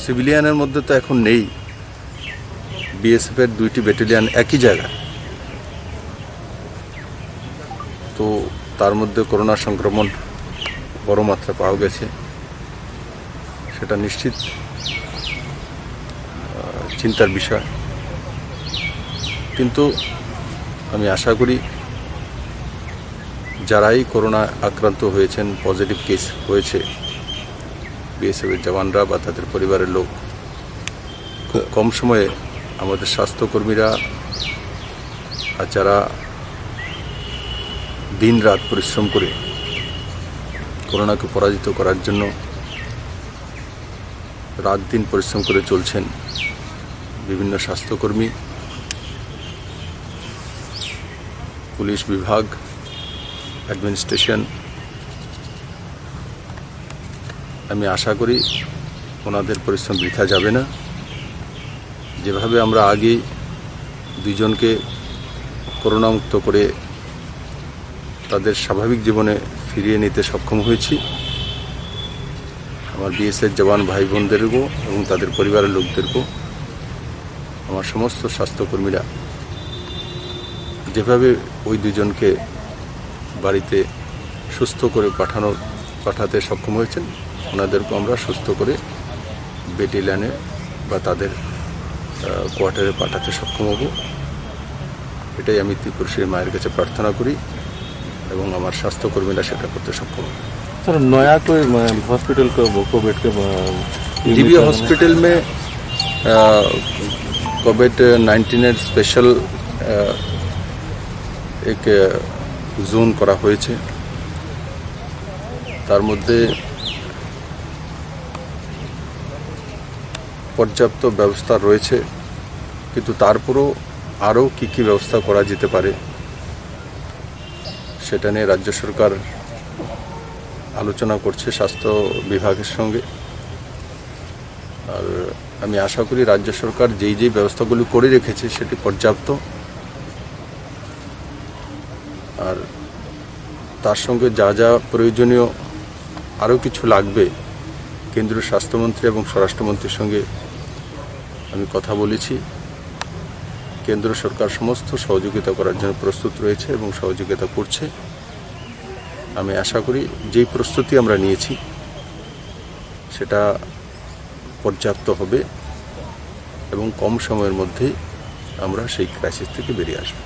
সিভিলিয়ানের মধ্যে তো এখন নেই। বিএসএফের 2টি ব্যাটালিয়ন একই জায়গায়, তো তার মধ্যে করোনা সংক্রমণ বড় মাত্রা পাওয়া গেছে, সেটা নিশ্চিত চিন্তার বিষয়। কিন্তু আমি আশা করি যারাই করোনা আক্রান্ত হয়েছেন, পজিটিভ কেস হয়েছে, বিএসএফের জওয়ানরা বা তাদের পরিবারের লোক, খুব কম সময়ে আমাদের স্বাস্থ্যকর্মীরা আর যারা দিন রাত পরিশ্রম করে করোনাকে পরাজিত করার জন্য রাত দিন পরিশ্রম করে চলছেন, বিভিন্ন স্বাস্থ্যকর্মী, পুলিশ বিভাগ, অ্যাডমিনিস্ট্রেশন, আমি আশা করি ওনাদের পরিশ্রম বৃথা যাবে না। যেভাবে আমরা আগে 2 জনকে করোনামুক্ত করে তাদের স্বাভাবিক জীবনে ফিরিয়ে নিতে সক্ষম হয়েছি, আমার বিএসএফ জওয়ান ভাই বোনদেরকেও এবং তাদের পরিবারের লোকদেরকেও, আমার সমস্ত স্বাস্থ্যকর্মীরা যেভাবে ওই 2 জনকে বাড়িতে সুস্থ করে পাঠাতে সক্ষম হয়েছেন, ওনাদেরকেও আমরা সুস্থ করে ব্যাটালিয়নে বা তাদের কোয়ার্টারে পাঠাতে সক্ষম হব। এটাই আমি ত্রিপুরশ্রী মায়ের কাছে প্রার্থনা করি এবং আমার স্বাস্থ্যকর্মীরা সেটা করতে সক্ষম হবে। सर नया कोई हॉस्पिटल को बेड के जीबी हॉस्पिटल में कोविड-19 स्पेशल एक জোন করা হয়েছে। তার মধ্যে পর্যাপ্ত ব্যবস্থা রয়েছে, কিন্তু তারপরও আরও কী কী ব্যবস্থা করা যেতে পারে সেটা নিয়ে রাজ্য সরকার আলোচনা করছে স্বাস্থ্য বিভাগের সঙ্গে। আর আমি আশা করি রাজ্য সরকার যেই ব্যবস্থাগুলি করে রেখেছে সেটি পর্যাপ্ত, আর তার সঙ্গে যা যা প্রয়োজনীয় আরও কিছু লাগবে কেন্দ্রীয় স্বাস্থ্যমন্ত্রী এবং স্বরাষ্ট্রমন্ত্রীর সঙ্গে আমি কথা বলেছি। কেন্দ্র সরকার সমস্ত সহযোগিতা করার জন্য প্রস্তুত রয়েছে এবং সহযোগিতা করছে। আমি আশা করি যেই প্রস্তুতি আমরা নিয়েছি সেটা পর্যাপ্ত হবে এবং কম সময়ের মধ্যেই আমরা সেই ক্রাইসিস থেকে বেরিয়ে আসব।